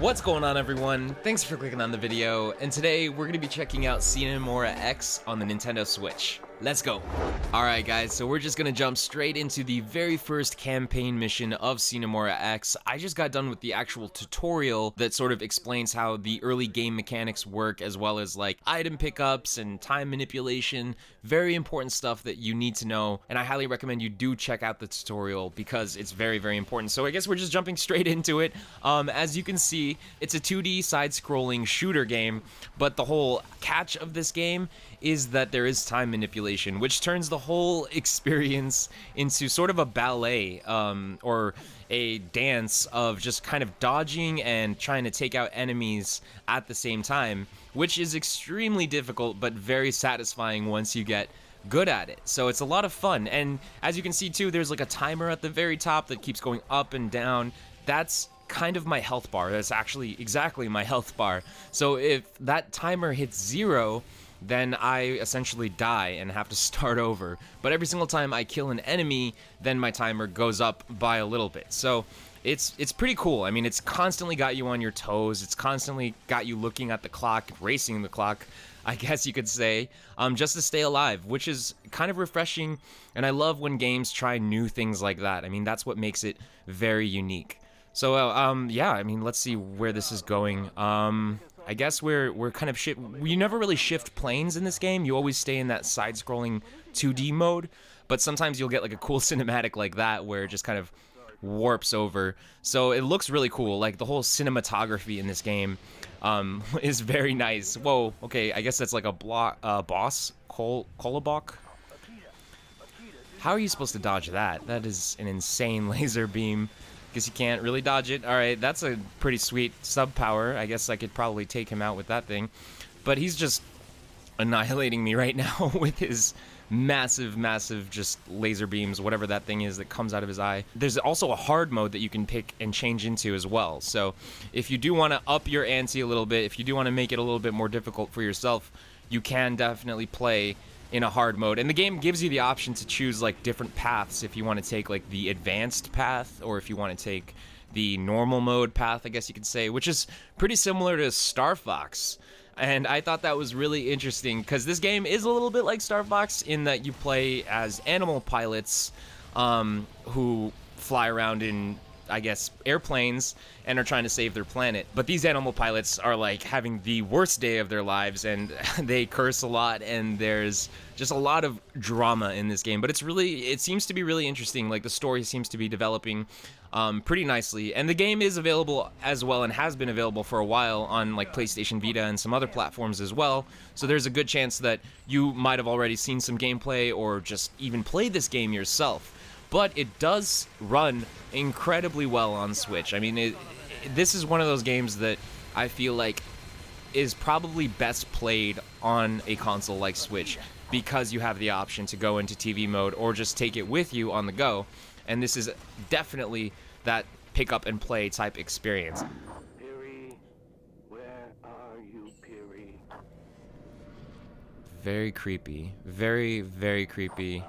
What's going on, everyone? Thanks for clicking on the video, and today we're going to be checking out Sine Mora Ex on the Nintendo Switch. Let's go! Alright guys, so we're just going to jump straight into the very first campaign mission of Sine Mora Ex. I just got done with the actual tutorial that sort of explains how the early game mechanics work, as well as like item pickups and time manipulation. Very important stuff that you need to know, and I highly recommend you do check out the tutorial because it's very, very important. So I guess we're just jumping straight into it. As you can see, it's a 2D side-scrolling shooter game, but the whole catch of this game is that there is time manipulation, which turns the whole experience into sort of a ballet, or a dance of just kind of dodging and trying to take out enemies at the same time, which is extremely difficult but very satisfying once you get good at it. So it's a lot of fun, and as you can see too, there's like a timer at the very top that keeps going up and down. That's kind of my health bar. That's actually exactly my health bar. So if that timer hits 0, then I essentially die and have to start over. But every single time I kill an enemy, then my timer goes up by a little bit. So it's pretty cool. I mean, it's constantly got you on your toes. It's constantly got you looking at the clock, racing the clock, I guess you could say, just to stay alive, which is kind of refreshing. And I love when games try new things like that. I mean, that's what makes it very unique. So, yeah, I mean, let's see where this is going. I guess we're kind of you never really shift planes in this game. You always stay in that side-scrolling 2D mode, but sometimes you'll get like a cool cinematic like that where it just kind of warps over. So it looks really cool. Like the whole cinematography in this game is very nice. Whoa, okay, I guess that's like a boss, Kolobok. How are you supposed to dodge that? That is an insane laser beam. Guess you can't really dodge it. Alright, that's a pretty sweet sub-power. I guess I could probably take him out with that thing. But he's just annihilating me right now with his massive, massive just laser beams, whatever that thing is that comes out of his eye. There's also a hard mode that you can pick and change into as well. So if you do want to up your ante a little bit, if you do want to make it a little bit more difficult for yourself, you can definitely play in a hard mode, and the game gives you the option to choose like different paths if you want to take like the advanced path, or if you want to take the normal mode path, I guess you could say, which is pretty similar to Star Fox. And I thought that was really interesting because this game is a little bit like Star Fox in that you play as animal pilots who fly around in, I guess, airplanes and are trying to save their planet. But these animal pilots are like having the worst day of their lives, and they curse a lot, and there's just a lot of drama in this game. But it seems to be really interesting. Like the story seems to be developing pretty nicely, and the game is available as well, and has been available for a while on like PlayStation Vita and some other platforms as well. So there's a good chance that you might have already seen some gameplay or just even played this game yourself. But it does run incredibly well on Switch. I mean, this is one of those games that I feel like is probably best played on a console like Switch, because you have the option to go into TV mode or just take it with you on the go. And this is definitely that pick up and play type experience. Piri, where are you, Piri? Very creepy. Very, very creepy.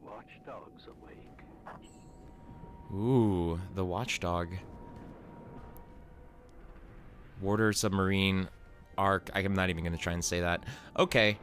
Watchdogs awake. Ooh, the watchdog. Warder submarine arc. I'm not even going to try and say that. Okay.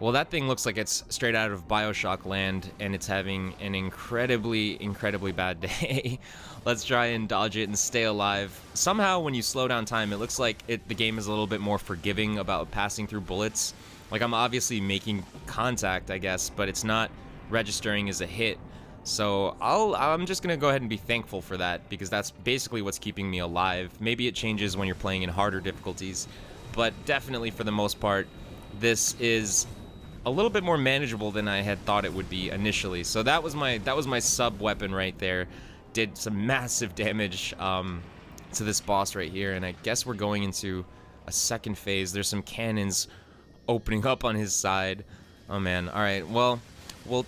Well, that thing looks like it's straight out of BioShock land, and it's having an incredibly, incredibly bad day. Let's try and dodge it and stay alive. Somehow, when you slow down time, it looks like the game is a little bit more forgiving about passing through bullets. Like, I'm obviously making contact, I guess, but it's not registering as a hit. So I'm just gonna go ahead and be thankful for that, because that's basically what's keeping me alive. Maybe it changes when you're playing in harder difficulties, but definitely for the most part, this is a little bit more manageable than I had thought it would be initially. So that was my sub weapon right there. Did some massive damage to this boss right here, and I guess we're going into a second phase. There's some cannons opening up on his side. Oh man. All right. Well, we'll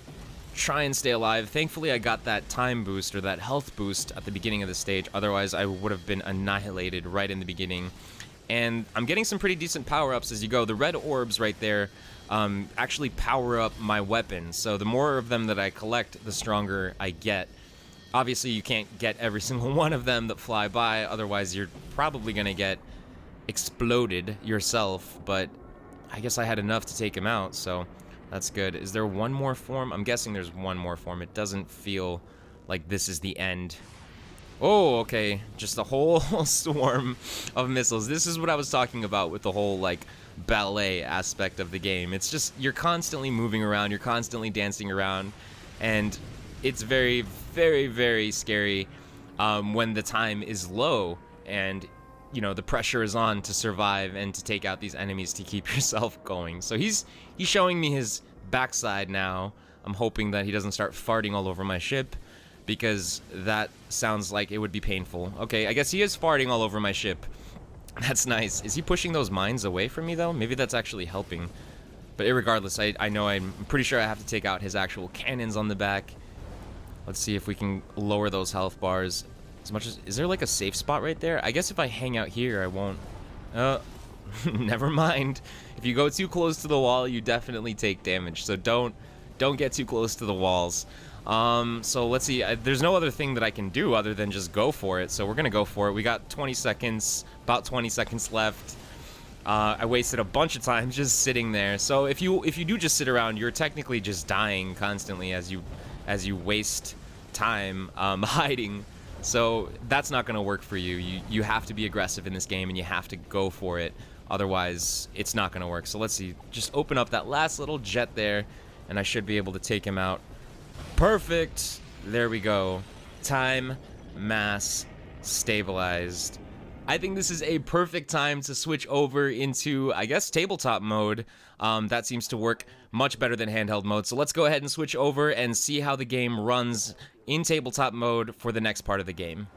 try and stay alive. Thankfully, I got that time boost, or that health boost, at the beginning of the stage. Otherwise, I would have been annihilated right in the beginning. And I'm getting some pretty decent power-ups as you go. The red orbs right there actually power up my weapon. So the more of them that I collect, the stronger I get. Obviously, you can't get every single one of them that fly by, otherwise you're probably gonna get exploded yourself, but I guess I had enough to take him out, so that's good. Is there one more form? I'm guessing there's one more form. It doesn't feel like this is the end. Oh, okay. Just a whole swarm of missiles. This is what I was talking about with the whole, like, ballet aspect of the game. It's just, you're constantly moving around, you're constantly dancing around, and it's very, very, very scary when the time is low and, you know, the pressure is on to survive and to take out these enemies to keep yourself going. So he's showing me his backside now. I'm hoping that he doesn't start farting all over my ship, because that sounds like it would be painful. Okay, I guess he is farting all over my ship. That's nice. Is he pushing those mines away from me, though? Maybe that's actually helping. But irregardless, I know I'm pretty sure I have to take out his actual cannons on the back. Let's see if we can lower those health bars as much as... Is there, like, a safe spot right there? I guess if I hang out here, I won't... Never mind. If you go too close to the wall, you definitely take damage. So don't get too close to the walls. So let's see, there's no other thing that I can do other than just go for it, so we're gonna go for it. We got 20 seconds, about 20 seconds left. I wasted a bunch of time just sitting there, so if you do just sit around, you're technically just dying constantly as you waste time hiding, so that's not gonna work for you. You have to be aggressive in this game, and you have to go for it, otherwise it's not gonna work. So let's see, just open up that last little jet there, and I should be able to take him out. Perfect. There we go. Time, mass, stabilized. I think this is a perfect time to switch over into, I guess, tabletop mode. That seems to work much better than handheld mode. So let's go ahead and switch over and see how the game runs in tabletop mode for the next part of the game.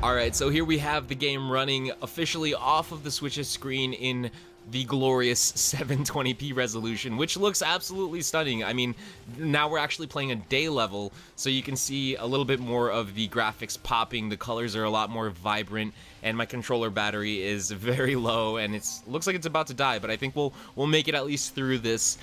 Alright, so here we have the game running officially off of the Switch's screen in the glorious 720p resolution, which looks absolutely stunning. I mean, now we're actually playing a day level, so you can see a little bit more of the graphics popping, the colors are a lot more vibrant, and my controller battery is very low, and it looks like it's about to die, but I think we'll make it at least through this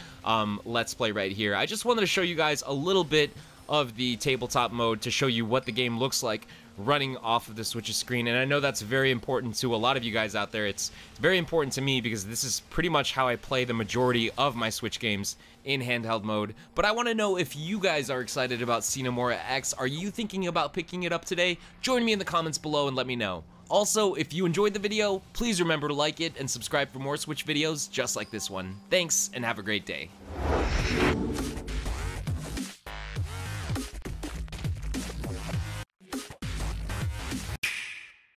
Let's Play right here. I just wanted to show you guys a little bit of the tabletop mode to show you what the game looks like running off of the Switch's screen, and I know that's very important to a lot of you guys out there. It's very important to me because this is pretty much how I play the majority of my Switch games in handheld mode. But I want to know if you guys are excited about Sine Mora Ex. Are you thinking about picking it up today? Join me in the comments below and let me know. Also, if you enjoyed the video, please remember to like it and subscribe for more Switch videos just like this one. Thanks, and have a great day.